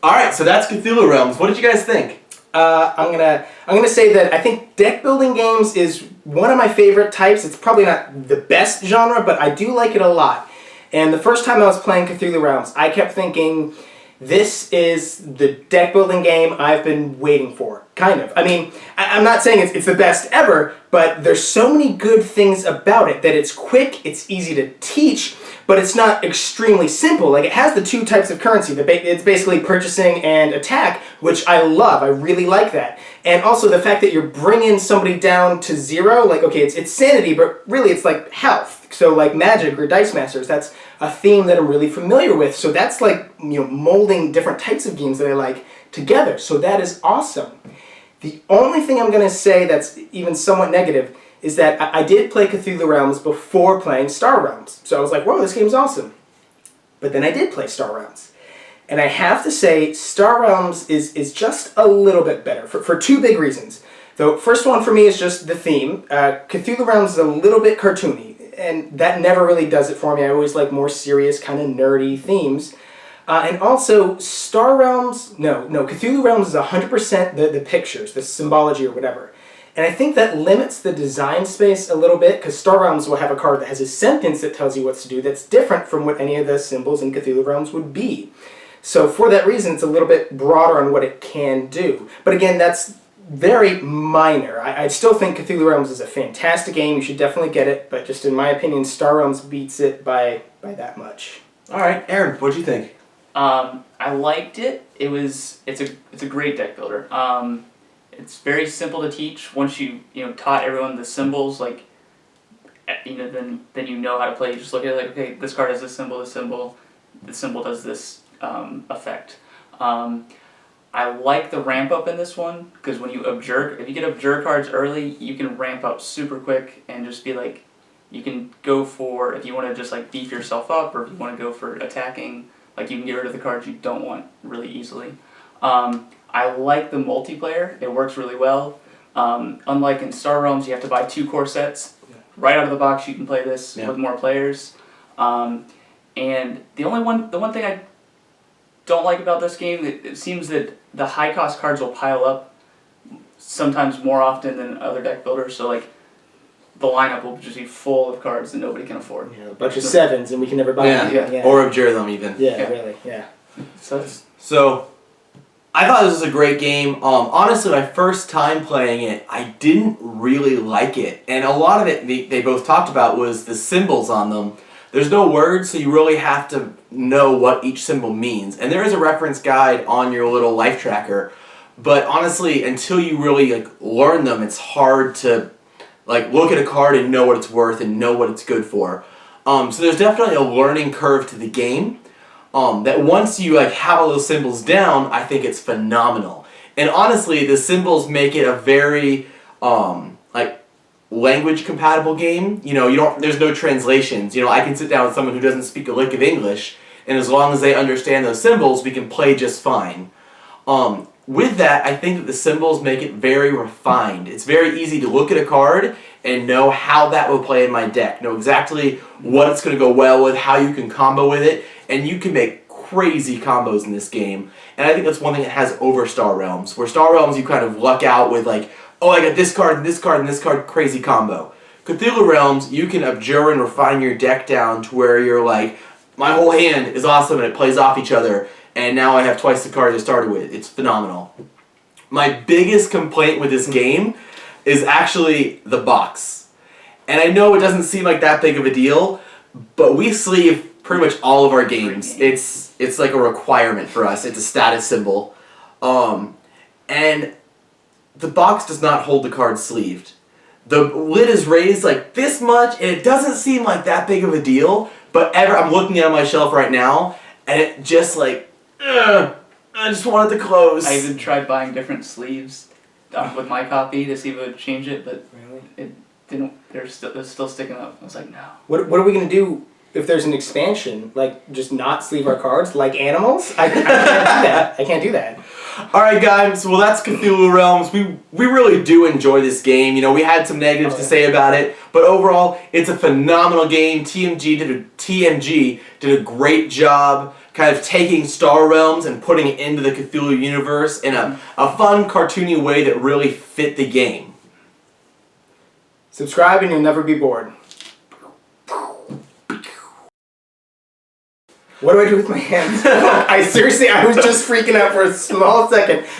All right, so that's Cthulhu Realms. What did you guys think? I'm gonna say that I think deck building games is one of my favorite types. It's probably not the best genre, but I do like it a lot. And the first time I was playing Cthulhu Realms, I kept thinking, this is the deck building game I've been waiting for. Kind of. I mean, I'm not saying it's the best ever, but there's so many good things about it that it's quick, it's easy to teach, but it's not extremely simple. Like, it has the two types of currency. It's basically purchasing and attack, which I love. I really like that. And also the fact that you're bringing somebody down to zero, like, okay, it's sanity, but really it's like health. So like Magic or Dice Masters, that's a theme that I'm really familiar with. So that's like, molding different types of games that I like together. So that is awesome. The only thing I'm going to say that's even somewhat negative is that I did play Cthulhu Realms before playing Star Realms. So I was like, whoa, this game's awesome. But then I did play Star Realms. And I have to say, Star Realms is just a little bit better for two big reasons. The first one for me is just the theme. Cthulhu Realms is a little bit cartoony, and that never really does it for me. I always like more serious, kind of nerdy themes. And also, Cthulhu Realms is 100% the pictures, the symbology or whatever. And I think that limits the design space a little bit, because Star Realms will have a card that has a sentence that tells you what to do that's different from what any of the symbols in Cthulhu Realms would be. So for that reason, it's a little bit broader on what it can do. But again, that's very minor. I still think Cthulhu Realms is a fantastic game. You should definitely get it, but just in my opinion, Star Realms beats it by that much. All right, Aaron, what'd you think? I liked it. It's a great deck builder. It's very simple to teach. Once you taught everyone the symbols, like then you know how to play. You just look at it like, okay, this card has this symbol, the symbol does this effect. I like the ramp up in this one, because when you if you get abjure cards early, you can ramp up super quick and just be like, you can go for, if you want to just like beef yourself up, or if you want to go for attacking, like you can get rid of the cards you don't want really easily. I like the multiplayer. It works really well. Unlike in Star Realms, you have to buy 2 core sets. Right out of the box, you can play this with more players. And the one thing I don't like about this game, it seems that the high cost cards will pile up sometimes more often than other deck builders. So like, the lineup will just be full of cards that nobody can afford. A bunch of 7s, and we can never buy them. Yeah. Or abjure them even. Yeah, really, yeah. So, I thought this was a great game. Honestly, my first time playing it, I didn't really like it. And a lot of it, they both talked about, was the symbols on them. There's no words, so you really have to know what each symbol means. And there is a reference guide on your little life tracker. But honestly, until you really learn them, it's hard to look at a card and know what it's worth and know what it's good for. So there's definitely a learning curve to the game. That once you have all those symbols down, I think it's phenomenal. And honestly, the symbols make it a very language compatible game. There's no translations. I can sit down with someone who doesn't speak a lick of English, and as long as they understand those symbols, we can play just fine. With that, I think that the symbols make it very refined. It's very easy to look at a card and know how that will play in my deck. Know exactly what it's going to go well with, how you can combo with it, and you can make crazy combos in this game. And I think that's one thing it has over Star Realms, where Star Realms you kind of luck out with oh, I got this card and this card and this card, crazy combo. Cthulhu Realms, you can abjure and refine your deck down to where you're like, my whole hand is awesome and it plays off each other, and now I have twice the cards I started with. It's phenomenal. My biggest complaint with this game is actually the box. And I know it doesn't seem like that big of a deal, but we sleeve pretty much all of our games. It's like a requirement for us. It's a status symbol. And the box does not hold the card sleeved. The lid is raised like this much, and it doesn't seem like that big of a deal, but I'm looking at it on my shelf right now, and it just I just want it to close. I even tried buying different sleeves with my copy to see if it would change it, but it didn't. It's still sticking up. I was like, no. What are we gonna do if there's an expansion, like just not sleeve our cards like animals. I can't do that. I can't do that. All right, guys. Well, that's Cthulhu Realms. We really do enjoy this game. You know, we had some negatives to say about it, but overall, it's a phenomenal game. TMG did a great job, kind of taking Star Realms and putting it into the Cthulhu universe in a fun, cartoony way that really fit the game. Subscribe and you'll never be bored. What do I do with my hands? I was just freaking out for a small second.